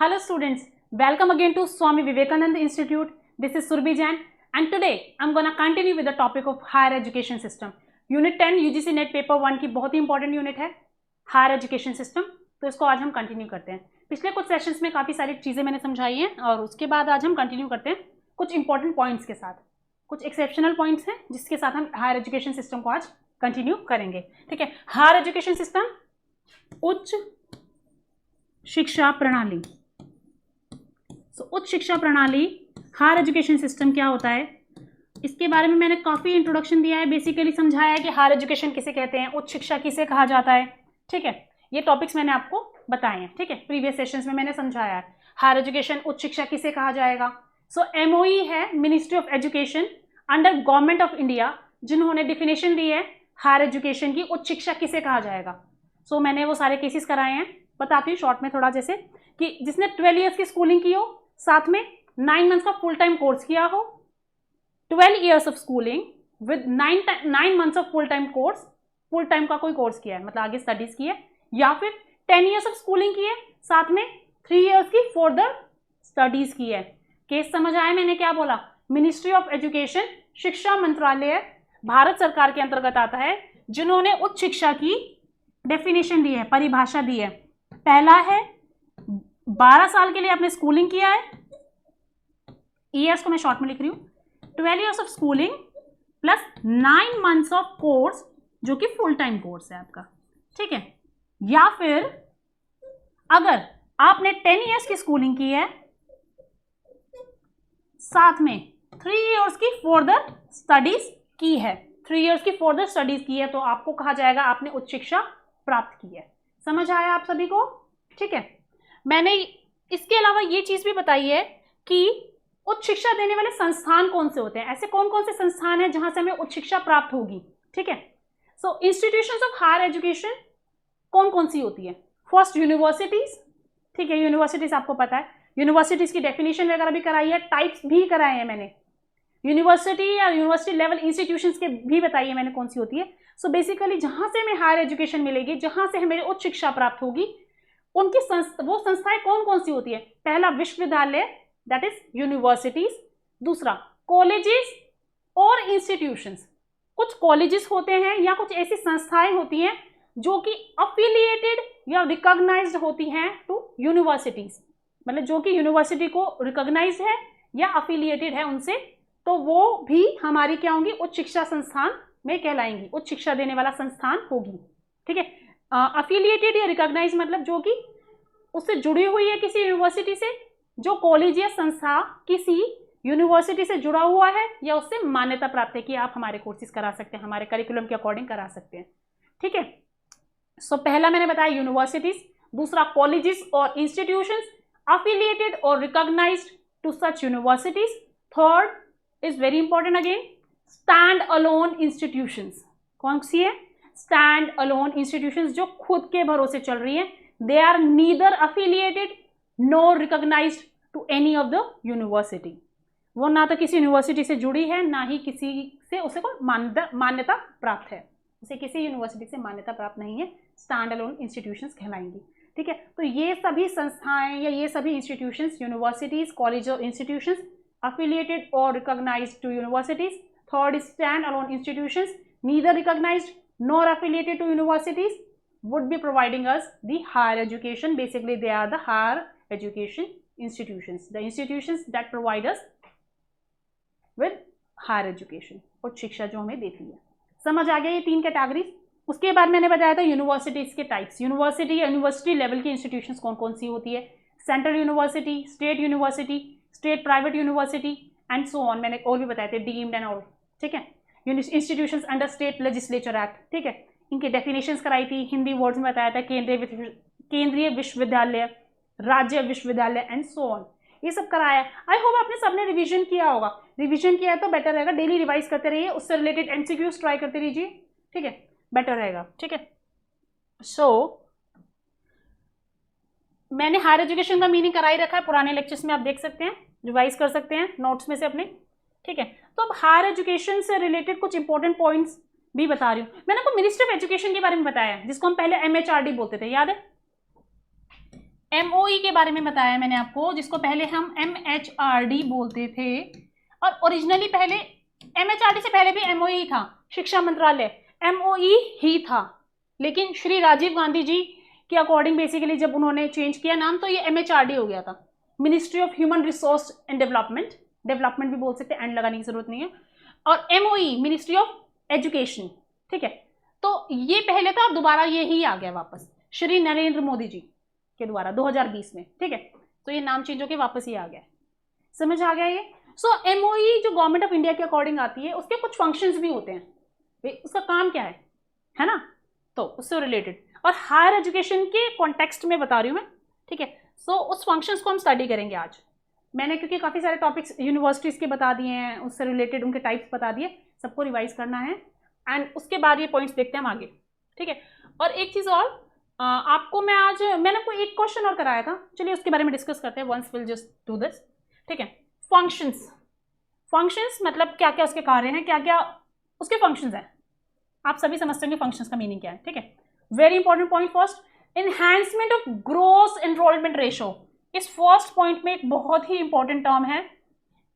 Hello students, welcome again to Swami Vivekananda Institute. This is Surbhi Jain and today I'm gonna continue with the topic of higher education system. Unit 10 UGC net paper 1 की बहुत ही important unit है higher education system, तो इसको आज हम continue करते हैं। पिछले कुछ सेशंस में काफ़ी सारी चीज़ें मैंने समझाई हैं और उसके बाद आज हम कंटिन्यू करते हैं कुछ इंपॉर्टेंट पॉइंट्स के साथ। कुछ एक्सेप्शनल पॉइंट्स हैं जिसके साथ हम हायर एजुकेशन सिस्टम को आज कंटिन्यू करेंगे। ठीक है, हायर एजुकेशन सिस्टम उच्च शिक्षा प्रणाली। उच्च शिक्षा प्रणाली हायर एजुकेशन सिस्टम क्या होता है, इसके बारे में मैंने काफ़ी इंट्रोडक्शन दिया है। बेसिकली समझाया है कि हायर एजुकेशन किसे कहते हैं, उच्च शिक्षा किसे कहा जाता है। ठीक है, ये टॉपिक्स मैंने आपको बताए हैं। ठीक है, प्रीवियस सेशंस में मैंने समझाया है हायर एजुकेशन उच्च शिक्षा किसे कहा जाएगा। सो MOE है ministry of education under government of India, जिन्होंने डिफिनेशन दी है हायर एजुकेशन की उच्च शिक्षा किसे कहा जाएगा। सो मैंने वो सारे केसेस कराए हैं, बताती हूँ शॉर्ट में थोड़ा, जैसे कि जिसने 12 ईयर्स की स्कूलिंग की हो, साथ में 9 मंथ्स का फुल टाइम कोर्स किया हो, 12 years of schooling with 9 months of full time course, full time का कोई कोर्स किया है मतलब आगे स्टडीज की है, या फिर 10 ईयर्स ऑफ स्कूलिंग की है, साथ में 3 ईयर्स की फर्दर स्टडीज की है। केस समझ आया मैंने क्या बोला। मिनिस्ट्री ऑफ एजुकेशन शिक्षा मंत्रालय भारत सरकार के अंतर्गत आता है, जिन्होंने उच्च शिक्षा की डेफिनेशन दी है, परिभाषा दी है। पहला है 12 साल के लिए आपने स्कूलिंग किया है, ईयर्स को मैं शॉर्ट में लिख रही हूं, 12 years of schooling plus 9 months of course जो कि फुल टाइम कोर्स है आपका। ठीक है, या फिर अगर आपने 10 ईयर्स की स्कूलिंग की है, साथ में 3 ईयर्स की फर्दर स्टडीज की है, 3 ईयर्स की फर्दर स्टडीज की है, तो आपको कहा जाएगा आपने उच्च शिक्षा प्राप्त की है। समझ आया आप सभी को। ठीक है, मैंने इसके अलावा ये चीज भी बताई है कि उच्च शिक्षा देने वाले संस्थान कौन से होते हैं, ऐसे कौन कौन से संस्थान हैं जहां से हमें उच्च शिक्षा प्राप्त होगी। ठीक है, सो इंस्टीट्यूशंस ऑफ हायर एजुकेशन कौन कौन सी होती है। First universities. ठीक है, यूनिवर्सिटीज आपको पता है, यूनिवर्सिटीज की डेफिनेशन वगैरह भी कराई है, टाइप्स भी कराए हैं मैंने। यूनिवर्सिटी या यूनिवर्सिटी लेवल इंस्टीट्यूशंस के भी बताई है मैंने कौन सी होती है। सो बेसिकली जहां से हमें हायर एजुकेशन मिलेगी, जहां से हमें उच्च शिक्षा प्राप्त होगी, उनकी वो संस्थाएं कौन कौन सी होती है। पहला विश्वविद्यालय, दैट इज यूनिवर्सिटीज। दूसरा कॉलेजेस और इंस्टीट्यूशंस। कुछ कॉलेजेस होते हैं या कुछ ऐसी संस्थाएं होती हैं जो कि अफिलिएटेड या रिकॉग्नाइज्ड होती हैं टू यूनिवर्सिटीज, मतलब जो कि यूनिवर्सिटी को रिकॉग्नाइज्ड है या अफिलिएटेड है उनसे, तो वो भी हमारी क्या होंगी, उच्च शिक्षा संस्थान में कहलाएंगी, उच्च शिक्षा देने वाला संस्थान होगी। ठीक है, अफिलिएटेड या रिकॉग्नाइज मतलब जो कि उससे जुड़ी हुई है किसी यूनिवर्सिटी से, जो कॉलेज या संस्था किसी यूनिवर्सिटी से जुड़ा हुआ है या उससे मान्यता प्राप्त है कि आप हमारे कोर्सेज करा सकते हैं, हमारे करिकुलम के अकॉर्डिंग करा सकते हैं। ठीक है, सो पहला मैंने बताया यूनिवर्सिटीज, दूसरा कॉलेजेस और इंस्टीट्यूशंस अफिलिएटेड और recognized to such universities. Third is very important again, stand alone institutions. कौन सी है, स्टैंड अलोन इंस्टीट्यूशंस, जो खुद के भरोसे चल रही हैं। They are neither affiliated nor recognized to any of the university. वो ना तो किसी यूनिवर्सिटी से जुड़ी है, ना ही किसी से उसे को मान्यता प्राप्त है, उसे किसी यूनिवर्सिटी से मान्यता प्राप्त नहीं है, स्टैंड अलोन इंस्टीट्यूशंस कहलाएंगी। ठीक है, तो ये सभी संस्थाएं या ये सभी इंस्टीट्यूशंस, यूनिवर्सिटीज, कॉलेज और institutions affiliated or recognized to universities. Third is stand-alone institutions, neither recognized nor affiliated to universities, would be providing us the higher education. Basically, they are the higher education institutions, the institutions that provide us with higher education, उच्च शिक्षा जो हमें देती है। समझ आ गया ये 3 categories. उसके बाद मैंने बताया था यूनिवर्सिटीज के टाइप्स। यूनिवर्सिटी या यूनिवर्सिटी लेवल की इंस्टीट्यूशंस कौन कौन सी होती है। Central university, state university, state private university and so on, मैंने और भी बताए थे, डीम्ड एंड ऑल। ठीक है, institutions under state legislature act. ठीक है, इनके डेफिनेशंस कराई थी, हिंदी वर्ड्स में बताया था, केंद्रीय विश्वविद्यालय, राज्य विश्वविद्यालय एंड सो ऑन, ये सब कराया। आई होप आपने सबने रिवीजन किया होगा। रिवीजन किया है तो बेटर रहेगा, डेली रिवाइज करते रहिए, उससे रिलेटेड MCQs ट्राई करते रहिए। ठीक है, बेटर रहेगा। ठीक है, सो मैंने हायर एजुकेशन का मीनिंग करा ही रखा है, पुराने लेक्चर्स में आप देख सकते हैं, रिवाइज कर सकते हैं नोट्स में से अपने। ठीक है, तो अब हायर एजुकेशन से रिलेटेड कुछ इंपॉर्टेंट पॉइंट्स भी बता रही हूँ। मैंने आपको मिनिस्ट्री ऑफ एजुकेशन के बारे में बताया, जिसको हम पहले MHRD बोलते थे, याद है। MOE के बारे में बताया मैंने आपको, जिसको पहले हम MHRD बोलते थे, और ओरिजिनली पहले MHRD से पहले भी MOE था, शिक्षा मंत्रालय MOE ही था, लेकिन श्री राजीव गांधी जी के अकॉर्डिंग बेसिकली जब उन्होंने चेंज किया नाम तो ये MHRD हो गया था, ministry of human resource and development, development भी बोल सकते हैं, एंड लगाने की जरूरत नहीं है, और MOE मिनिस्ट्री ऑफ एजुकेशन, ठीक है। तो ये पहले था, दोबारा ये ही आ गया वापस श्री नरेंद्र मोदी जी के द्वारा 2020 में, ठीक है। तो ये नाम चेंज होकर वापस ही आ गया, समझ आ गया ये। सो MOE जो गवर्नमेंट ऑफ इंडिया के अकॉर्डिंग आती है, उसके कुछ फंक्शंस भी होते हैं, उसका काम क्या है ना, तो उससे रिलेटेड, और हायर एजुकेशन के कॉन्टेक्स्ट में बता रही हूँ मैं, ठीक है। सो उस फंक्शंस को हम स्टडी करेंगे आज। मैंने क्योंकि काफ़ी सारे टॉपिक्स यूनिवर्सिटीज़ के बता दिए हैं, उससे रिलेटेड उनके टाइप्स बता दिए, सबको रिवाइज करना है, एंड उसके बाद ये पॉइंट्स देखते हैं हम आगे, ठीक है। और एक चीज़ और आपको मैं आज, मैंने कोई एक क्वेश्चन और कराया था, चलिए उसके बारे में डिस्कस करते हैं, once will just do this, ठीक है। फंक्शंस मतलब क्या क्या उसके कार्य हैं, क्या क्या उसके फंक्शंस हैं, आप सभी समझते होंगे फंक्शंस का मीनिंग क्या है, ठीक है। Very important point first, enhancement of gross enrolment ratio. इस फर्स्ट पॉइंट में एक बहुत ही इंपॉर्टेंट टर्म है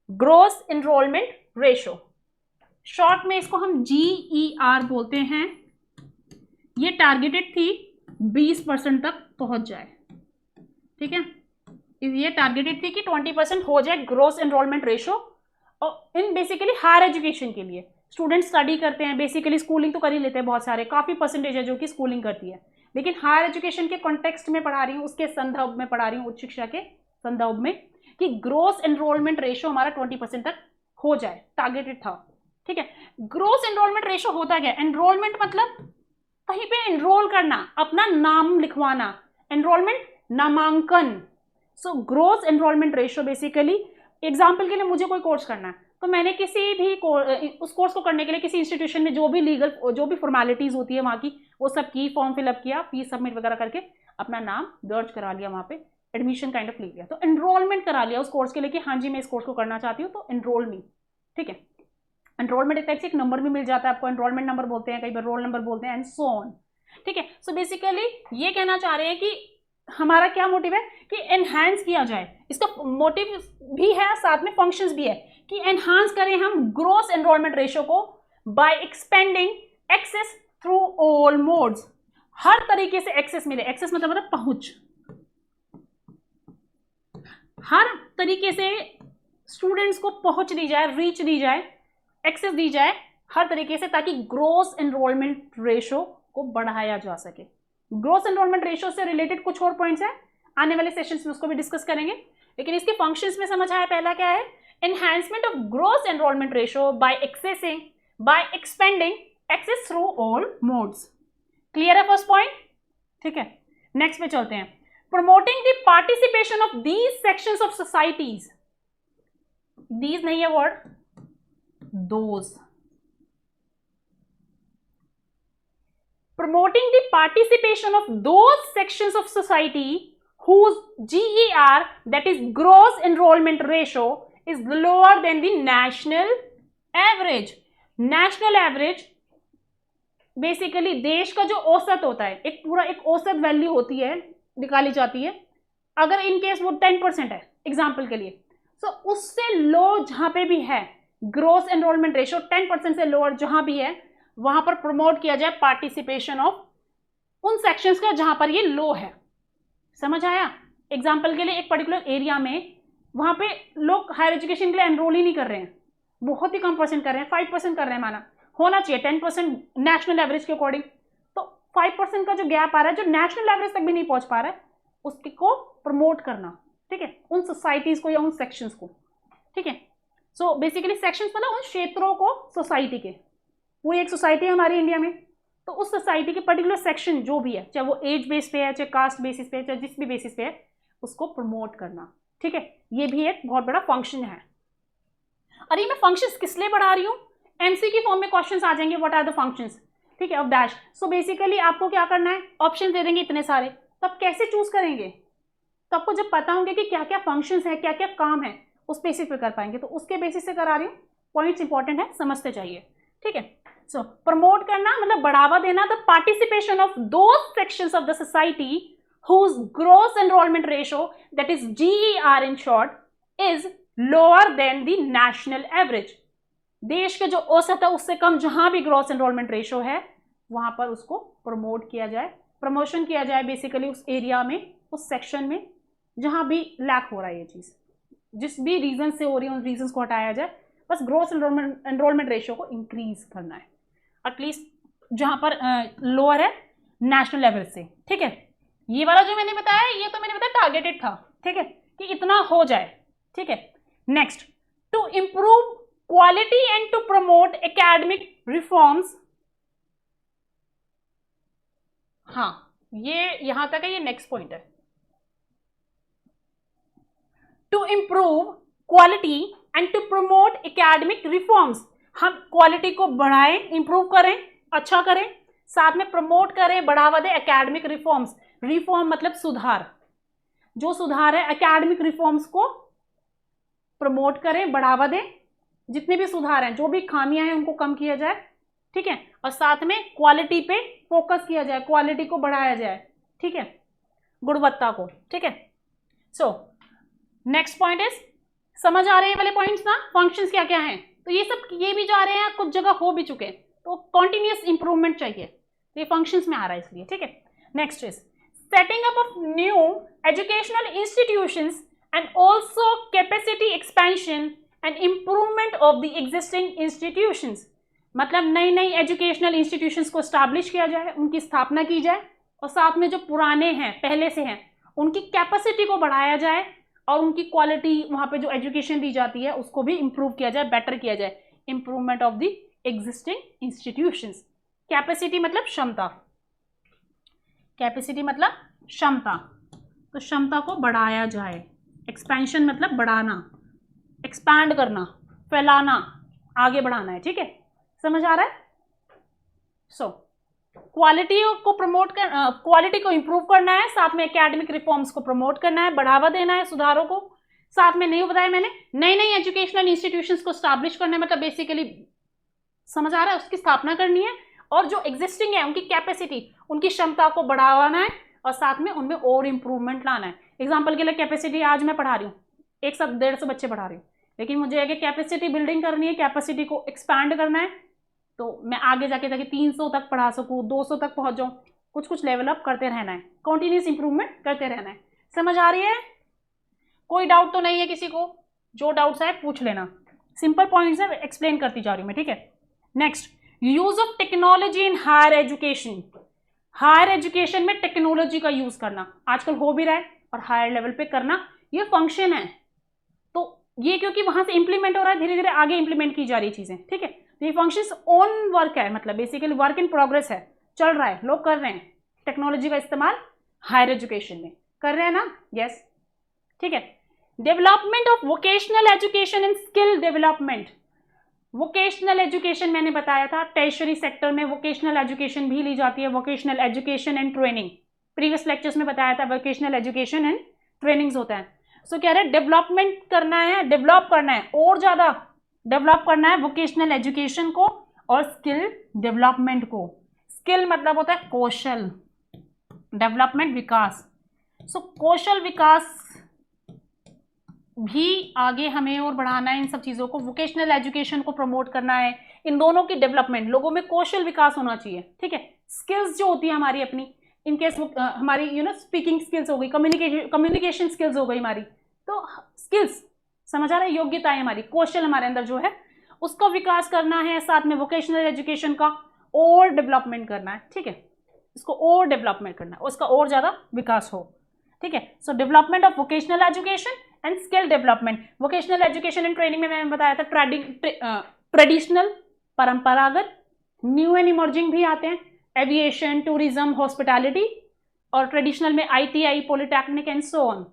ग्रोस एनरोलमेंट रेशो, शॉर्ट में इसको हम GER बोलते हैं। ये टारगेटेड थी 20% तक पहुंच जाए, ठीक है। ये टारगेटेड थी कि 20% हो जाए ग्रोस एनरोलमेंट रेशो, और इन बेसिकली हायर एजुकेशन के लिए स्टूडेंट स्टडी करते हैं, बेसिकली स्कूलिंग तो कर ही लेते हैं, बहुत सारे काफ़ी परसेंटेज है जो कि स्कूलिंग करती है, लेकिन हायर एजुकेशन के कॉन्टेक्स्ट में पढ़ा रही हूँ, उसके संदर्भ में पढ़ा रही हूँ, उच्च शिक्षा के संदर्भ में, कि ग्रोस एनरोलमेंट रेशो हमारा 20% तक हो जाए, टारगेटेड था, ठीक है। ग्रोस एनरोलमेंट रेशो होता क्या है? एनरोलमेंट मतलब कहीं पे एनरोल करना, अपना नाम लिखवाना, एनरोलमेंट नामांकन। So gross enrolment ratio basically, example के लिए मुझे कोई कोर्स करना है, तो मैंने किसी भी उस कोर्स को करने के लिए किसी इंस्टीट्यूशन में जो भी लीगल, जो भी फॉर्मेलिटीज होती है वहाँ की, वो सब की, फॉर्म फिलअप किया, फीस सबमिट वगैरह करके अपना नाम दर्ज करा लिया, वहाँ पे एडमिशन काइंड ऑफ ले लिया, तो एनरोलमेंट करा लिया उस कोर्स के लिए कि हाँ जी मैं इस कोर्स को करना चाहती हूँ, तो एनरोल मी, ठीक है। एनरोलमेंट एक टाइप से एक नंबर भी मिल जाता है आपको, एनरोलमेंट नंबर बोलते हैं, कई बार रोल नंबर बोलते हैं, एंड सो ऑन, ठीक है। सो बेसिकली ये कहना चाह रहे हैं कि हमारा क्या मोटिव है कि एनहांस किया जाए, इसका मोटिव भी है, साथ में फंक्शंस भी है कि एनहांस करें हम ग्रोस एनरोलमेंट रेशो को by expanding access through all modes, हर तरीके से एक्सेस मिले, एक्सेस मतलब पहुंच, हर तरीके से स्टूडेंट्स को पहुंच दी जाए, रीच दी जाए, एक्सेस दी जाए हर तरीके से, ताकि ग्रोस एनरोलमेंट रेशो को बढ़ाया जा सके। ग्रोस एनरोलमेंट रेशो से रिलेटेड कुछ और पॉइंट्स हैं, आने वाले सेशंस में उसको भी डिस्कस करेंगे, लेकिन इसके फंक्शंस में समझ आया। पहला क्या है? Enhancement of gross enrolment ratio by expanding access through all modes. Clear है फर्स्ट पॉइंट? ठीक है, नेक्स्ट पे चलते हैं। Promoting the participation of these sections of societies, these नहीं है word, those. Promoting the participation of those sections of society whose GER, that is gross enrollment ratio, is lower than the national average. National average basically देश का जो औसत होता है, एक पूरा एक औसत वैल्यू होती है, निकाली जाती है। अगर इन केस वो 10% है एग्जाम्पल के लिए, तो उससे लो जहां पे भी है ग्रोस एनरोलमेंट रेशियो 10% से लोअर जहां भी है, वहां पर प्रमोट किया जाए पार्टिसिपेशन ऑफ उन सेक्शंस का जहां पर ये लो है। समझ आया? एग्जाम्पल के लिए एक पर्टिकुलर एरिया में वहां पे लोग हायर एजुकेशन के लिए एनरोल ही नहीं कर रहे हैं, बहुत ही कम परसेंट कर रहे हैं, 5% कर रहे हैं, माना होना चाहिए 10% नेशनल एवरेज के अकॉर्डिंग, तो 5% का जो गैप आ रहा है, जो नेशनल एवरेज तक भी नहीं पहुंच पा रहा है, उसको प्रमोट करना, ठीक है, उन सोसाइटीज को या उन सेक्शंस को, ठीक है। सो बेसिकली सेक्शंस मतलब उन क्षेत्रों को, सोसाइटी के, पूरी एक सोसाइटी है हमारी इंडिया में, तो उस सोसाइटी के पर्टिकुलर सेक्शन जो भी है, चाहे वो एज बेस पे है, चाहे कास्ट बेसिस पे है, चाहे जिस भी बेसिस पे है, उसको प्रमोट करना, ठीक है। ये भी एक बहुत बड़ा फंक्शन है। और ये मैं फंक्शंस किस लिए बढ़ा रही हूँ? एमसी की फॉर्म में क्वेश्चंस आ जाएंगे, व्हाट आर द फंक्शंस, ठीक है, ऑफ डैश। सो बेसिकली आपको क्या करना है, ऑप्शन दे देंगे इतने सारे, तब कैसे चूज करेंगे? तो आपको जब पता होंगे कि क्या क्या फंक्शंस है, क्या क्या काम है, उस बेसिस पे कर पाएंगे। तो उसके बेसिस से करा रही हूँ, पॉइंट्स इंपॉर्टेंट है, समझते चाहिए, ठीक है। सो प्रमोट करना मतलब बढ़ावा देना the participation of those sections of the society whose gross enrollment ratio, that is GER in short, is lower than the national average. देश के जो औसत है उससे कम जहां भी ग्रॉस एनरोलमेंट रेशो है वहां पर उसको प्रमोट किया जाए, प्रमोशन किया जाए बेसिकली उस एरिया में, उस सेक्शन में जहां भी लैक हो रहा है ये चीज, जिस भी रीजन से हो रही है उन रीजन को हटाया जाए. बस ग्रॉस एनरोलमेंट रेशियो को इंक्रीज करना है एटलीस्ट जहां पर लोअर है नेशनल लेवल से. ठीक है, ये वाला जो मैंने बताया ये तो मैंने बताया टारगेटेड था. ठीक है, कि इतना हो जाए. ठीक है, next, to improve quality and to promote academic reforms. हाँ, ये यहां तक है, ये नेक्स्ट पॉइंट है. To improve quality and to promote academic reforms. हम क्वालिटी को बढ़ाएं, इंप्रूव करें, अच्छा करें, साथ में प्रमोट करें, बढ़ावा दें एकेडमिक रिफॉर्म्स. रिफॉर्म मतलब सुधार, जो सुधार है एकेडमिक रिफॉर्म्स को प्रमोट करें, बढ़ावा दें. जितने भी सुधार हैं, जो भी खामियां हैं उनको कम किया जाए. ठीक है, और साथ में क्वालिटी पे फोकस किया जाए, क्वालिटी को बढ़ाया जाए. ठीक है, गुणवत्ता को. ठीक है, सो नेक्स्ट पॉइंट इज, समझ आ रहे हैं वाले पॉइंट्स ना, फंक्शंस क्या क्या हैं. तो ये सब ये भी जा रहे हैं, कुछ जगह हो भी चुके हैं, तो कॉन्टिन्यूस इंप्रूवमेंट चाहिए, तो ये फंक्शंस में आ रहा है इसलिए. ठीक है, next is setting up of new educational institutions and also capacity expansion and improvement of the existing institutions. मतलब नई नई एजुकेशनल इंस्टीट्यूशंस को स्टैब्लिश किया जाए, उनकी स्थापना की जाए, और साथ में जो पुराने हैं, पहले से हैं, उनकी कैपेसिटी को बढ़ाया जाए, और उनकी क्वालिटी वहां पे जो एजुकेशन दी जाती है उसको भी इंप्रूव किया जाए, बेटर किया जाए. Improvement of the existing institutions. Capacity मतलब क्षमता, कैपेसिटी मतलब क्षमता, तो क्षमता को बढ़ाया जाए. एक्सपेंशन मतलब बढ़ाना, एक्सपैंड करना, फैलाना, आगे बढ़ाना है. ठीक है, समझ आ रहा है. सो क्वालिटी को प्रमोट कर, क्वालिटी को इंप्रूव करना है, साथ में एकेडमिक रिफॉर्म्स को प्रमोट करना है, बढ़ावा देना है सुधारों को, साथ में नहीं बताया मैंने, नई नई एजुकेशनल इंस्टीट्यूशंस को स्टैब्लिश करना है, मतलब बेसिकली समझ आ रहा है, उसकी स्थापना करनी है, और जो एग्जिस्टिंग है उनकी कैपेसिटी, उनकी क्षमता को बढ़ावाना है, और साथ में उनमें और इंप्रूवमेंट लाना है. एग्जाम्पल के लिए कैपेसिटी, आज मैं पढ़ा रही हूँ 100-150 बच्चे पढ़ा रही हूँ, लेकिन मुझे आगे कैपेसिटी बिल्डिंग करनी है, कैपेसिटी को एक्सपैंड करना है, तो मैं आगे जाके ताकि 300 तक पढ़ा सकूँ, 200 तक पहुंच जाऊँ, कुछ कुछ लेवल अप करते रहना है, कॉन्टिन्यूस इंप्रूवमेंट करते रहना है. समझ आ रही है? कोई डाउट तो नहीं है किसी को? जो डाउट्स है पूछ लेना, सिंपल पॉइंट्स है, एक्सप्लेन करती जा रही हूँ मैं. ठीक है, next, use of technology in higher education. Higher education में टेक्नोलॉजी का यूज करना आजकल हो भी रहा है, और हायर लेवल पे करना ये फंक्शन है. तो ये क्योंकि वहां से इंप्लीमेंट हो रहा है, धीरे धीरे आगे इंप्लीमेंट की जा रही चीजें. ठीक है, तो ये फंक्शंस ऑन वर्क है, मतलब बेसिकली वर्क इन प्रोग्रेस है, चल रहा है, लोग कर रहे हैं. टेक्नोलॉजी का इस्तेमाल हायर एजुकेशन में कर रहे हैं ना. यस, ठीक है. Development of vocational education and skill development. Vocational education मैंने बताया था, टर्शियरी सेक्टर में वोकेशनल एजुकेशन भी ली जाती है, vocational education and training. Previous lectures में बताया था वोकेशनल एजुकेशन एंड ट्रेनिंग्स होता है. सो कह रहे हैं डेवलपमेंट करना है, डेवलप करना है, और ज्यादा डेवलप करना है वोकेशनल एजुकेशन को और स्किल डेवलपमेंट को. स्किल मतलब होता है कौशल, डेवलपमेंट विकास. सो कौशल विकास भी आगे हमें और बढ़ाना है, इन सब चीज़ों को, वोकेशनल एजुकेशन को प्रमोट करना है, इन दोनों की डेवलपमेंट, लोगों में कौशल विकास होना चाहिए. ठीक है, स्किल्स जो होती है हमारी अपनी, इनकेस हमारी स्पीकिंग स्किल्स हो गई, कम्युनिकेशन स्किल्स हो गई हमारी, तो स्किल्स समझ आ रहा है, योग्यताएं हमारी, कौशल हमारे अंदर जो है उसका विकास करना है, साथ में वोकेशनल एजुकेशन का और डेवलपमेंट करना है. ठीक है, इसको और डेवलपमेंट करना है, उसका और ज़्यादा विकास हो. ठीक है, सो development of vocational education and skill development. Vocational education and training में मैंने बताया था ट्रेडिशनल, परंपरागत, न्यू एंड इमर्जिंग भी आते हैं, एविएशन, टूरिज्म, हॉस्पिटैलिटी, और ट्रेडिशनल में ITI, polytechnic and so on.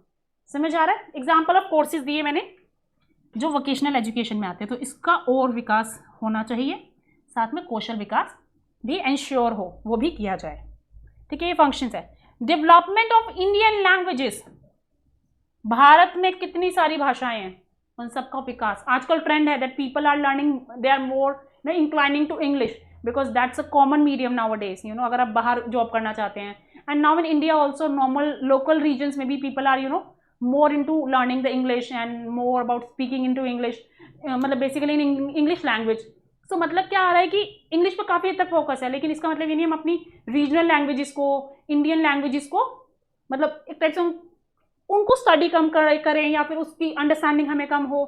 समझ आ रहा है? एग्जाम्पल ऑफ कोर्सेज दिए मैंने जो वोकेशनल एजुकेशन में आते हैं, तो इसका और विकास होना चाहिए, साथ में कौशल विकास भी इंश्योर हो, वो भी किया जाए. ठीक है, ये फंक्शंस है. Development of Indian languages. Bharat में कितनी सारी भाषाएं हैं, उन सबका विकास. आजकल ट्रेंड है that people are learning, they are more inclining to English. Because that's a common medium nowadays, you know, अगर आप बाहर जॉब करना चाहते हैं. And now in India also normal local regions में भी people are, you know, more into learning the English and more about speaking into English, मतलब basically in English language. सो मतलब क्या आ रहा है कि इंग्लिश पर काफ़ी हद तक फोकस है, लेकिन इसका मतलब ये नहीं हम अपनी रीजनल लैंग्वेजेस को, इंडियन लैंग्वेजेस को, मतलब एक टाइप से उनको स्टडी कम करें या फिर उसकी अंडरस्टैंडिंग हमें कम हो.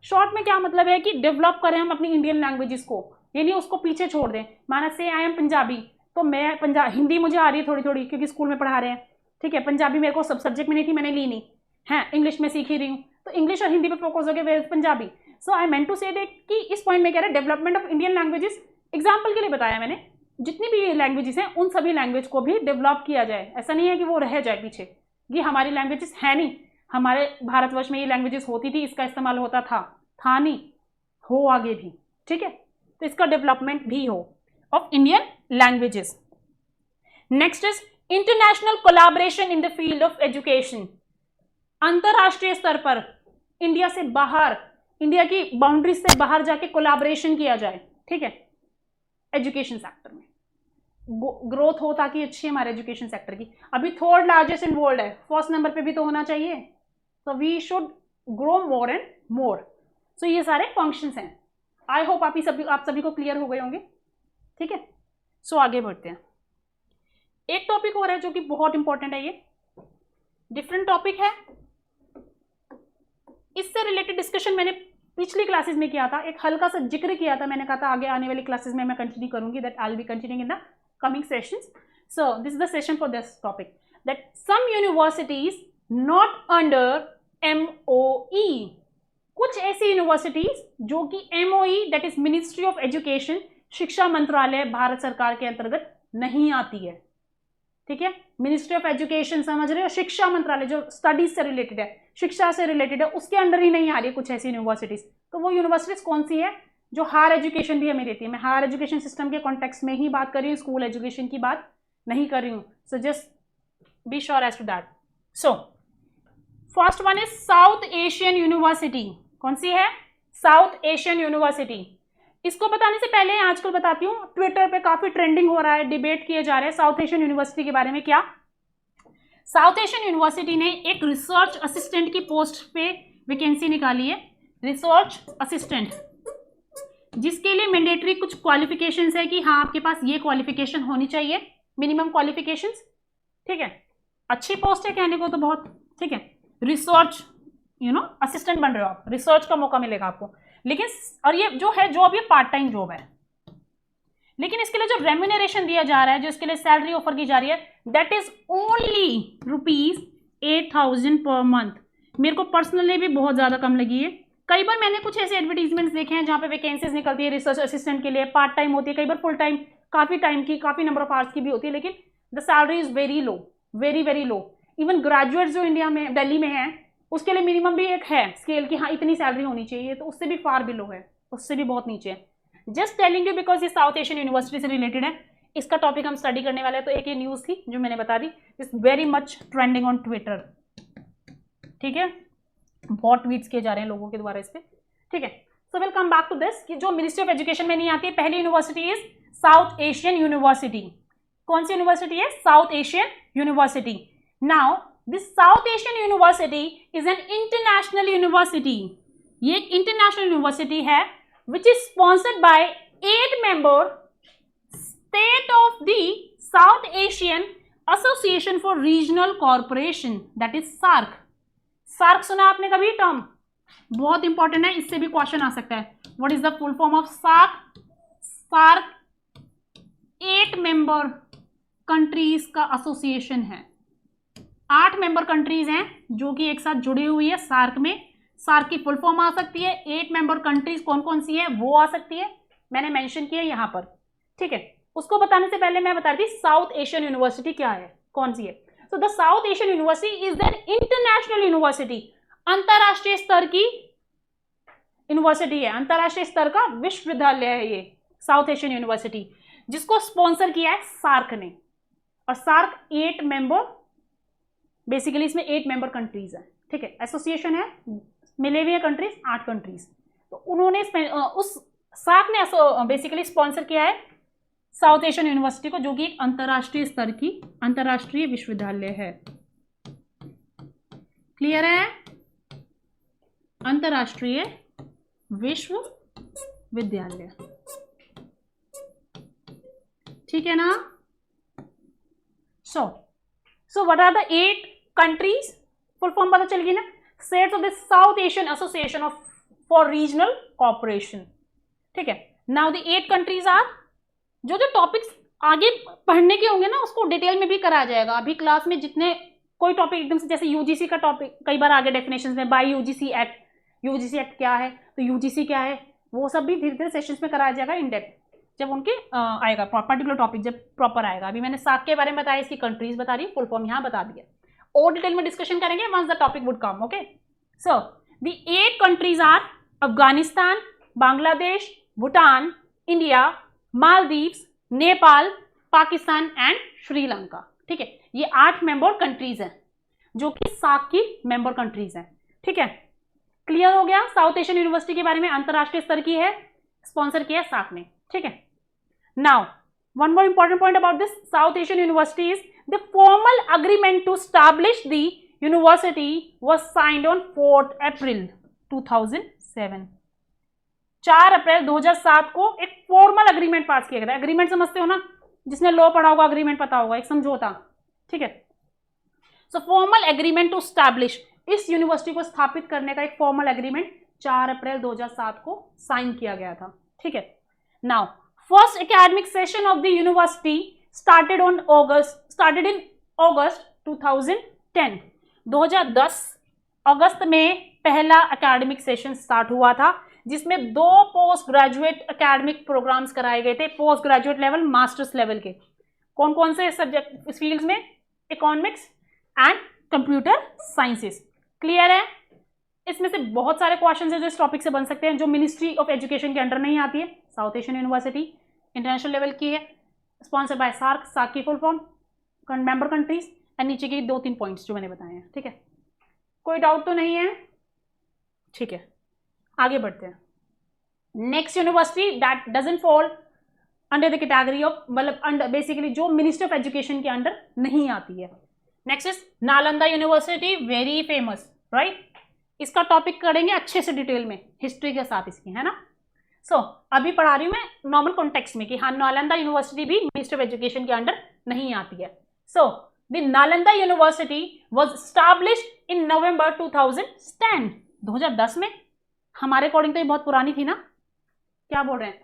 शॉर्ट में क्या मतलब है कि डेवलप करें हम अपनी इंडियन लैंग्वेजेस को, ये नहीं उसको पीछे छोड़ दें. माना से आई एम पंजाबी, तो मैं हिंदी मुझे आ रही है थोड़ी थोड़ी क्योंकि स्कूल में पढ़ा रहे हैं, ठीक है. पंजाबी मेरे को सब सब्जेक्ट में नहीं थी, मैंने ली नहीं है, इंग्लिश में सीख ही रही हूँ, तो इंग्लिश और हिंदी पे फोकस हो गया, where Punjabi. So I meant to say that कि इस पॉइंट में कह रहे हैं development of Indian languages. Example के लिए बताया मैंने, जितनी भी लैंग्वेजेस हैं उन सभी लैंग्वेज को भी डेवलप किया जाए. ऐसा नहीं है कि वो रह जाए पीछे, ये हमारी लैंग्वेजेस है नहीं, हमारे भारतवर्ष में ये लैंग्वेजेस होती थी, इसका इस्तेमाल होता था नहीं, हो आगे भी, ठीक है. तो इसका डेवलपमेंट भी हो of Indian languages. Next is international collaboration in the field of education. अंतरराष्ट्रीय स्तर पर इंडिया से बाहर, इंडिया की बाउंड्रीज से बाहर जाके कोलैबोरेशन किया जाए, ठीक है, एजुकेशन सेक्टर में ग्रोथ हो ताकि अच्छी हमारे एजुकेशन सेक्टर की. अभी थर्ड लार्जेस्ट इन वर्ल्ड है, फर्स्ट नंबर पे भी तो होना चाहिए. So we should grow more and more. So ये सारे फंक्शंस हैं. आई होप आप सभी को क्लियर हो गए होंगे, ठीक है. सो आगे बढ़ते हैं. एक टॉपिक और है जो कि बहुत इंपॉर्टेंट है, ये डिफरेंट टॉपिक है. इससे रिलेटेड डिस्कशन मैंने पिछली क्लासेस में किया था, एक हल्का सा जिक्र किया था. मैंने कहा था आगे आने वाली क्लासेस में मैं कंटिन्यू करूंगी, that I will be continuing in the coming sessions. So this is the session for this topic, that some universities not under MOE. कुछ ऐसी यूनिवर्सिटीज जो कि MOE that is ministry of education, शिक्षा मंत्रालय भारत सरकार के अंतर्गत नहीं आती है, ठीक है. मिनिस्ट्री ऑफ एजुकेशन समझ रहे हो, शिक्षा मंत्रालय जो स्टडीज से रिलेटेड है, शिक्षा से रिलेटेड है, उसके अंडर ही नहीं आ रही है कुछ ऐसी यूनिवर्सिटीज. तो वो यूनिवर्सिटीज कौन सी है जो हायर एजुकेशन भी हमें देती है. मैं हायर एजुकेशन सिस्टम के कॉन्टेक्स्ट में ही बात कर रही हूँ, स्कूल एजुकेशन की बात नहीं कर रही हूँ. So just be sure as to that. So first one is South Asian university. कौन सी है? South Asian university. इसको बताने से पहले आजकल बताती हूँ, ट्विटर पे काफी ट्रेंडिंग हो रहा है, डिबेट किए जा रहे हैं साउथ एशियन यूनिवर्सिटी के बारे में. क्या साउथ एशियन यूनिवर्सिटी ने एक रिसर्च असिस्टेंट की पोस्ट पे वैकेंसी निकाली है, रिसर्च असिस्टेंट, जिसके लिए मैंडेटरी कुछ क्वालिफिकेशंस है कि हाँ आपके पास ये क्वालिफिकेशन होनी चाहिए, मिनिमम क्वालिफिकेशंस, ठीक है. अच्छी पोस्ट है कहने को तो बहुत, ठीक है. रिसर्च असिस्टेंट बन रहे हो आप, रिसर्च का मौका मिलेगा आपको. लेकिन और ये जो है जॉब, ये पार्ट टाइम जॉब है, लेकिन इसके लिए जो रेम्यूनरेशन दिया जा रहा है, जो इसके लिए सैलरी ऑफर की जा रही है, that is only ₹8,000 per month. मेरे को पर्सनली भी बहुत ज्यादा कम लगी है. कई बार मैंने कुछ ऐसे एडवर्टीजमेंट्स देखे हैं जहां पे वैकेंसीज निकलती है रिसर्च असिस्टेंट के लिए, पार्ट टाइम होती है, कई बार फुल टाइम, काफी टाइम की, काफी नंबर ऑफ आवर्स की भी होती है, लेकिन the salary is very low, very very low. Even graduate जो इंडिया में, दिल्ली में है, उसके लिए मिनिमम भी एक है स्केल की हाँ इतनी सैलरी होनी चाहिए, तो उससे भी फार बिलो है, उससे भी बहुत नीचे है. जस्ट टेलिंग यू बिकॉज ये साउथ एशियन यूनिवर्सिटी से रिलेटेड है, इसका टॉपिक हम स्टडी करने वाले हैं. तो एक ये न्यूज थी जो मैंने बता दी, is very much trending on Twitter, ठीक है. बहुत ट्वीट्स किए जा रहे हैं लोगों के द्वारा इस पे, ठीक है. So will come back to this कि जो मिनिस्ट्री ऑफ एजुकेशन में नहीं आती है. पहली university is South Asian university. कौन सी यूनिवर्सिटी है? South Asian university. Now this South Asian university is an international university. ये एक इंटरनेशनल यूनिवर्सिटी है which is sponsored by 8-member state of the South Asian Association for Regional Cooperation, that is SAARC. SAARC सुना आपने कभी term? बहुत important है, इससे भी क्वेश्चन आ सकता है. What is the full form of SAARC? SAARC 8 member countries का एसोसिएशन है. 8 मेंबर कंट्रीज हैं जो कि एक साथ जुड़ी हुई है SAARC में. सार्क की फुल फॉर्म आ सकती है, 8 मेंबर कंट्रीज कौन कौन सी है वो आ सकती है, मैंने मेंशन किया यहाँ पर, ठीक है. उसको बताने से पहले मैं बता रही थी साउथ एशियन यूनिवर्सिटी क्या है, कौन सी है. So the South Asian university is an international university. अंतरराष्ट्रीय स्तर की यूनिवर्सिटी है, अंतरराष्ट्रीय स्तर का विश्वविद्यालय है ये साउथ एशियन यूनिवर्सिटी, जिसको स्पॉन्सर किया है सार्क ने. और सार्क 8 मेंबर, बेसिकली इसमें 8 मेंबर कंट्रीज है, ठीक है. एसोसिएशन है, मिले हुए कंट्रीज 8 कंट्रीज. तो उन्होंने उस सार्क ने बेसिकली स्पॉन्सर किया है साउथ एशियन यूनिवर्सिटी को, जो कि एक अंतरराष्ट्रीय स्तर की अंतरराष्ट्रीय विश्वविद्यालय है। क्लियर है? अंतरराष्ट्रीय विश्वविद्यालय, ठीक है ना? So what are the 8 countries? Full form पता चल गई ना? States of the South Asian association of for regional cooperation, ठीक है। नाउ द 8 कंट्रीज आर, जो जो टॉपिक्स आगे पढ़ने के होंगे ना उसको डिटेल में भी कराया जाएगा। अभी क्लास में जितने कोई टॉपिक एकदम से, जैसे यूजीसी का टॉपिक कई बार आगे डेफिनेशन में, bye UGC act, UGC act क्या है, तो यूजीसी क्या है, वो सब भी धीरे धीरे सेशंस में कराया जाएगा इन डेप्थ, जब उनके आएगा पर्टिकुलर टॉपिक, जब प्रॉपर आएगा। अभी मैंने साक के बारे में बताया, इसकी कंट्रीज बता रही हूँ, फुल फॉर्म यहाँ बता दिया, और डिटेल में डिस्कशन करेंगे once the topic would come. Okay, so the 8 countries are Afghanistan, Bangladesh, Bhutan, India, Maldives, Nepal, Pakistan and Sri Lanka, ठीक है। ये 8 मेंबर कंट्रीज हैं जो कि साक की मेंबर कंट्रीज हैं, ठीक है। क्लियर हो गया? साउथ एशियन यूनिवर्सिटी के बारे में, अंतरराष्ट्रीय स्तर की है, स्पॉन्सर किया साक ने, ठीक है। Now one more important point about this South Asian university is the formal agreement to establish the university was signed on 4 April 2007। 4 April 2007 को एक फॉर्मल अग्रीमेंट पास किया गया। एग्रीमेंट समझते हो ना, जिसने लॉ पढ़ा होगा अग्रीमेंट पता होगा, एक समझौता, ठीक है। सो फॉर्मल एग्रीमेंट टू स्टैब्लिश, इस यूनिवर्सिटी को स्थापित करने का एक फॉर्मल एग्रीमेंट 4 अप्रैल 2007 को साइन किया गया था, ठीक है। Now first academic session of the university started in August 2010। 2010 अगस्त में पहला एकेडमिक सेशन स्टार्ट हुआ था, जिसमें 2 पोस्ट ग्रेजुएट एकेडमिक प्रोग्राम्स कराए गए थे, post graduate level, masters level के। कौन कौन से सब्जेक्ट इस फील्ड में? Economics and computer sciences. Clear है? इसमें से बहुत सारे क्वेश्चन है जो इस टॉपिक से बन सकते हैं, जो मिनिस्ट्री ऑफ एजुकेशन के अंडर नहीं आती है। South Asian university international level की है, स्पॉन्सर बाय सार्क, सार्क की full form, member countries, and नीचे के 2-3 पॉइंट्स जो मैंने बताए हैं, ठीक है। कोई डाउट तो नहीं है? ठीक है, आगे बढ़ते हैं। Next university that doesn't fall under the category of, मतलब अंडर बेसिकली जो मिनिस्ट्री ऑफ एजुकेशन के अंडर नहीं आती है। Next is Nalanda university, very famous, right. इसका टॉपिक करेंगे अच्छे से डिटेल में, हिस्ट्री के साथ इसकी, है ना। सो अभी पढ़ा रही हूं मैं नॉर्मल कॉन्टेक्स्ट में कि हाँ, नालंदा यूनिवर्सिटी भी मिनिस्ट्री ऑफ एजुकेशन के अंडर नहीं आती है। So the Nalanda university was established in November 2010। 2010 में, हमारे अकॉर्डिंग तो ये बहुत पुरानी थी ना, क्या बोल रहे हैं?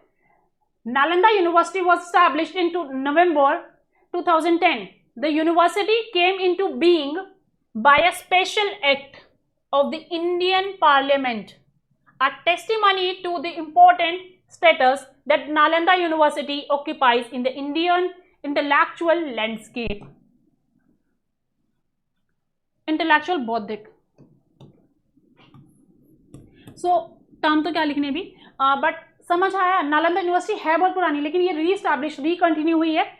Nalanda university was established in November 2010. The university came into being by a special act of the Indian Parliament, a testimony to the important status that Nalanda University occupies in the Indian intellectual landscape. Intellectual बौद्धिक, so term तो क्या लिखने भी, but समझ आया। Nalanda university है बहुत पुरानी, लेकिन ये रीस्टैब्लिश, रिकंटिन्यू हुई है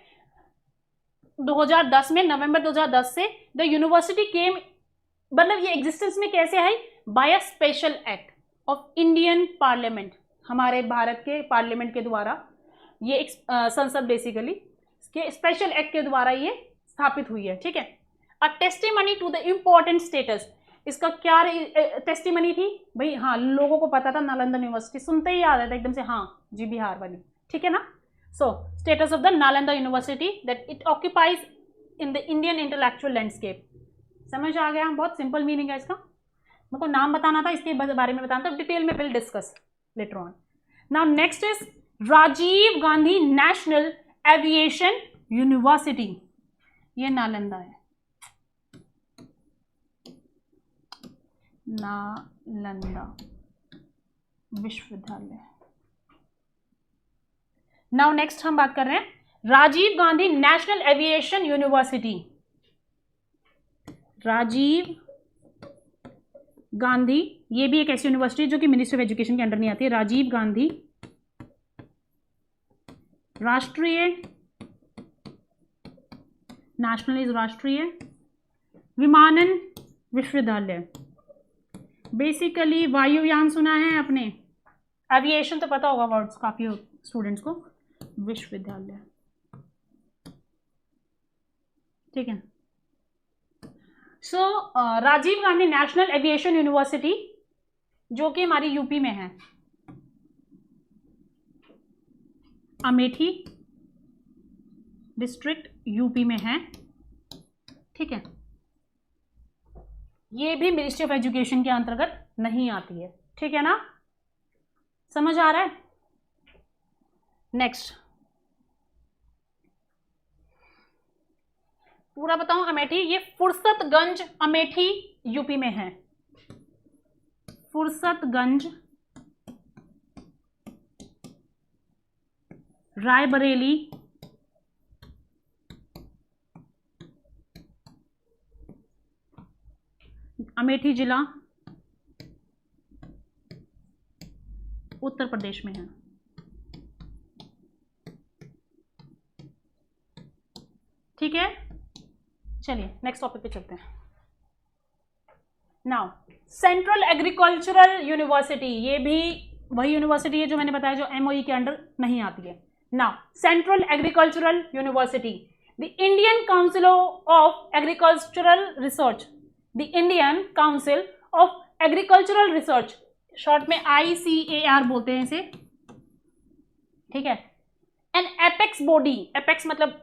2010 में, नवंबर 2010 से। द यूनिवर्सिटी केम, मतलब ये एग्जिस्टेंस में कैसे आई? By a special act of Indian parliament, हमारे भारत के पार्लियामेंट के द्वारा, ये एक संसद बेसिकली के स्पेशल एक्ट के द्वारा ये स्थापित हुई है, ठीक है। A testimony to the important status, इसका क्या टेस्टिमनी थी भाई? हाँ, लोगों को पता था नालंदा यूनिवर्सिटी, सुनते ही याद आता एकदम से, हाँ जी, बिहार वाली, ठीक है ना। So, status of the Nalanda University that it occupies in the Indian intellectual landscape. समझ आ गया? बहुत सिंपल मीनिंग है इसका, मेरे को नाम बताना था, इसके बारे में बताना था, डिटेल में will discuss later on. Now next is Rajiv Gandhi national aviation university, ये नालंदा है, नालंदा विश्वविद्यालय। नाउ नेक्स्ट हम बात कर रहे हैं Rajiv Gandhi national aviation university. Rajiv Gandhi, ये भी एक ऐसी यूनिवर्सिटी जो कि मिनिस्ट्री ऑफ एजुकेशन के अंडर नहीं आती है। राजीव गांधी राष्ट्रीय, नेशनल इज राष्ट्रीय विमानन विश्वविद्यालय। बेसिकली वायुयान सुना है आपने, एविएशन तो पता होगा वर्ड्स काफी स्टूडेंट्स को। विश्वविद्यालय, ठीक है। So Rajiv Gandhi national aviation university जो कि हमारी यूपी में है, अमेठी डिस्ट्रिक्ट यूपी में है, ठीक है। ये भी मिनिस्ट्री ऑफ एजुकेशन के अंतर्गत नहीं आती है, ठीक है ना, समझ आ रहा है। नेक्स्ट पूरा बताऊं, अमेठी, ये फुर्सतगंज अमेठी यूपी में है, फुर्सतगंज रायबरेली अमेठी जिला उत्तर प्रदेश में है, ठीक है। चलिए नेक्स्ट टॉपिक पे चलते हैं। नाउ सेंट्रल एग्रीकल्चरल यूनिवर्सिटी, ये भी वही यूनिवर्सिटी है जो मैंने बताया जो एमओई के अंडर नहीं आती है। Now central agricultural university, the Indian council of agricultural research, the Indian council of agricultural research, short में ICAR बोलते हैं इसे, ठीक है। एन एपेक्स बॉडी, एपेक्स मतलब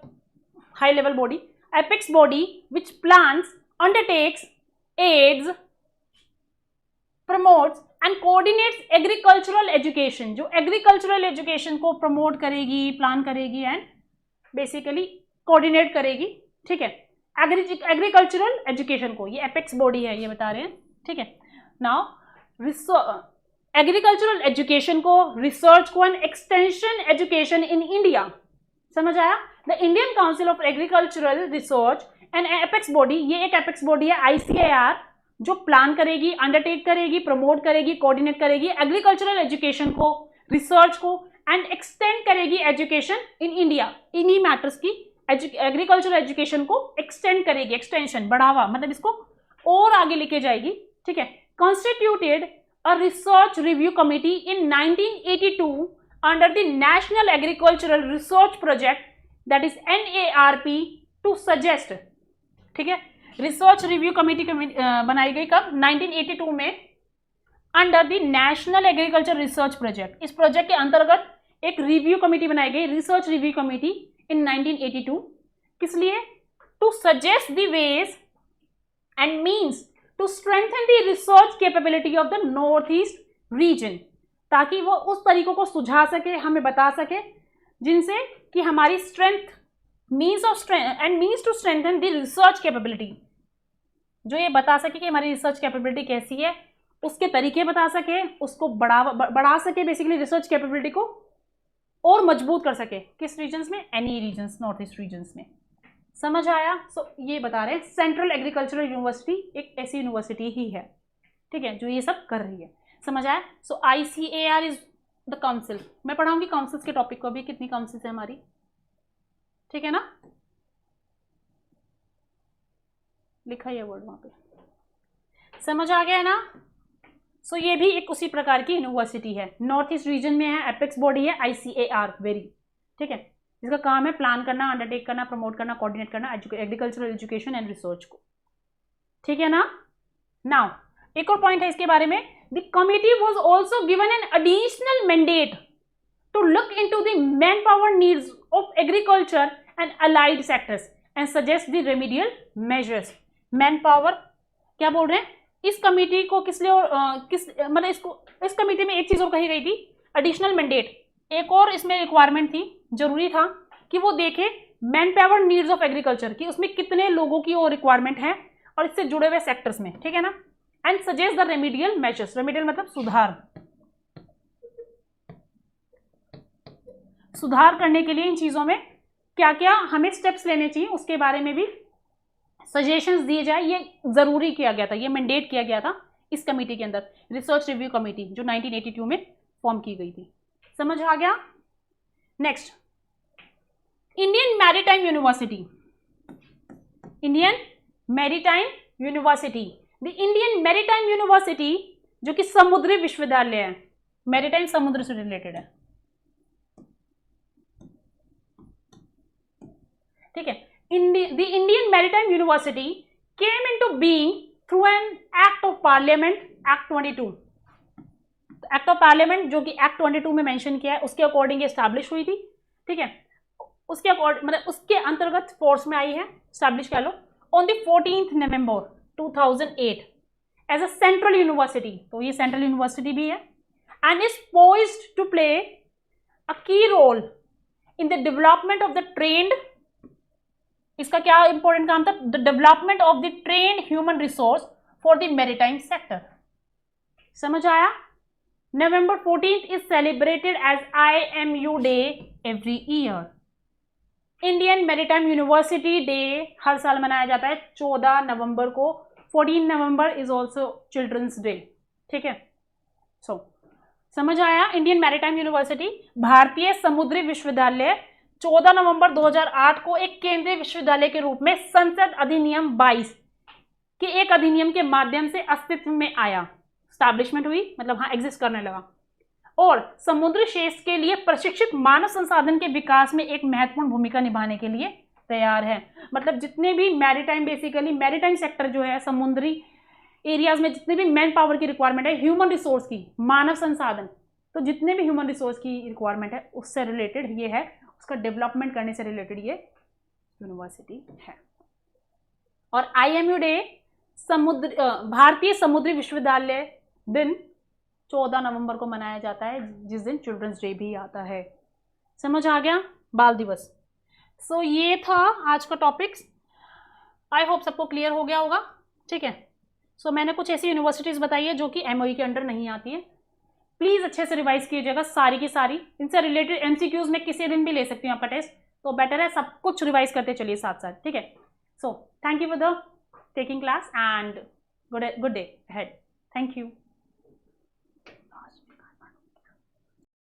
high level body, apex body which plans, undertakes, aids, promotes and coordinates agricultural education, जो agricultural education को promote करेगी, प्लान करेगी एंड बेसिकली कोऑर्डिनेट करेगी, ठीक है, एग्रीकल्चरल एजुकेशन को, ये apex बॉडी है, ये बता रहे हैं, ठीक है। नाउ एग्रीकल्चरल एजुकेशन को, रिसर्च को and extension education in India, समझ आया। The Indian council of agricultural research and apex body, ये एक एपेक्स बॉडी है ICAR जो प्लान करेगी, अंडरटेक करेगी, प्रमोट करेगी, कोऑर्डिनेट करेगी एग्रीकल्चरल एजुकेशन को, रिसर्च को एंड एक्सटेंड करेगी एजुकेशन इन इंडिया, इन्हीं मैटर्स की एग्रीकल्चरल एजुकेशन को एक्सटेंड करेगी, एक्सटेंशन बढ़ावा मतलब इसको और आगे लेके जाएगी, ठीक है। Constituted a research review committee in 1982 under the National Agricultural Research Project, that is NARP, to suggest, ठीक है। रिसर्च रिव्यू कमेटी बनाई गई कब, 1982 में, under the national agriculture research project, इस प्रोजेक्ट के अंतर्गत एक रिव्यू कमेटी बनाई गई, रिसर्च रिव्यू कमेटी इन 1982, किस लिए, to suggest the ways and means to strengthen the research capability of the north east region, ताकि वो उस तरीकों को सुझा सके, हमें बता सके जिनसे कि हमारी strength, means of strength and means to strengthen the research capability, जो ये बता सके कि हमारी रिसर्च कैपेबिलिटी कैसी है, उसके तरीके बता सके, उसको बढ़ा सके, बेसिकली रिसर्च कैपेबिलिटी को और मजबूत कर सके, किस रीजन्स में, any regions, north east regions में, समझ आया। सो ये बता रहे हैं सेंट्रल एग्रीकल्चरल यूनिवर्सिटी एक ऐसी यूनिवर्सिटी ही है, ठीक है, जो ये सब कर रही है, समझ आया। सो ICAR इज द काउंसिल, मैं पढ़ाऊंगी काउंसिल्स के टॉपिक को भी, कितनी काउंसिल्स है हमारी, ठीक है ना, लिखा है वर्ड वहां पे, समझ आ गया है ना। सो ये भी एक उसी प्रकार की यूनिवर्सिटी है, नॉर्थ ईस्ट रीजन में है, एपेक्स बॉडी है ICAR, वेरी, ठीक है, इसका काम है प्लान करना, अंडरटेक करना, प्रमोट करना, कोऑर्डिनेट करना एग्रीकल्चरल एजुकेशन एंड रिसर्च को, ठीक है ना। नाउ एक और पॉइंट है इसके बारे में, the committee was also given an additional mandate to look into the manpower needs of agriculture and allied sectors and suggest the remedial measures. Manpower क्या बोल रहे हैं, इस कमिटी को किस लिए मतलब इस कमिटी में एक चीज और कही गई थी, एडिशनल मैंडेट, एक और इसमें रिक्वायरमेंट थी, जरूरी था कि वो देखे man power needs of agriculture की, उसमें कितने लोगों की वो रिक्वायरमेंट है और इससे जुड़े हुए सेक्टर्स में, ठीक है ना, and suggest the remedial measures, remedial मतलब सुधार करने के लिए इन चीजों में क्या क्या हमें स्टेप्स लेने चाहिए उसके बारे में भी सजेशंस दिए जाए, ये जरूरी किया गया था, ये मैंडेट किया गया था इस कमेटी के अंदर, रिसर्च रिव्यू कमेटी जो 1982 में फॉर्म की गई थी, समझ आ गया। Next, Indian maritime university, Indian maritime university, the Indian maritime university जो कि समुद्री विश्वविद्यालय है, मैरीटाइम समुद्र से रिलेटेड है, ठीक है। The Indian Maritime University came into being through an Act of Parliament, Act 22. Act of parliament जो कि एक्ट 22 में मेंशन किया है उसके अकॉर्डिंग एस्टैब्लिश हुई थी, ठीक है, उसके अकॉर्डिंग मतलब उसके अंतर्गत फोर्स में आई है, एस्टैब्लिश कह लो, on the 14th November 2008 as a central university. तो ये सेंट्रल यूनिवर्सिटी भी है and is poised to play a key role in the development of the trained, इसका क्या इंपॉर्टेंट काम था, the development of the trained human resource for the maritime sector. समझ आया? November 14th is celebrated as IMU Day every year. Indian Maritime University Day हर साल मनाया जाता है 14 नवंबर को। 14 नवंबर is also Children's Day, ठीक है। So, समझ आया? इंडियन मैरीटाइम यूनिवर्सिटी भारतीय समुद्री विश्वविद्यालय 14 नवंबर 2008 को एक केंद्रीय विश्वविद्यालय के रूप में संसद अधिनियम 22 के एक अधिनियम के माध्यम से अस्तित्व में आया, स्टैब्लिशमेंट हुई, मतलब हाँ एग्जिस्ट करने लगा, और समुद्री क्षेत्र के लिए प्रशिक्षित मानव संसाधन के विकास में एक महत्वपूर्ण भूमिका निभाने के लिए तैयार है। मतलब जितने भी मैरीटाइम, बेसिकली मैरीटाइम सेक्टर जो है, समुद्री एरियाज में जितने भी मैन पावर की रिक्वायरमेंट है, ह्यूमन रिसोर्स की, मानव संसाधन, तो जितने भी ह्यूमन रिसोर्स की रिक्वायरमेंट है उससे रिलेटेड ये है, उसका डेवलपमेंट करने से रिलेटेड ये यूनिवर्सिटी है। और IMU डे भारतीय समुद्री विश्वविद्यालय दिन 14 नवंबर को मनाया जाता है, जिस दिन चिल्ड्रंस डे भी आता है। समझ आ गया? बाल दिवस। सो ये था आज का टॉपिक्स। आई होप सबको क्लियर हो गया होगा, ठीक है। सो मैंने कुछ ऐसी यूनिवर्सिटीज़ बताई है जो कि MOE के अंडर नहीं आती है। प्लीज़ अच्छे से रिवाइज कीजिएगा सारी की सारी। इनसे रिलेटेड MCQs में किसी दिन भी ले सकती हूँ आपका टेस्ट, तो बेटर है सब कुछ रिवाइज करते चलिए साथ साथ, ठीक है। So thank you for the taking class and good day ahead. Thank you.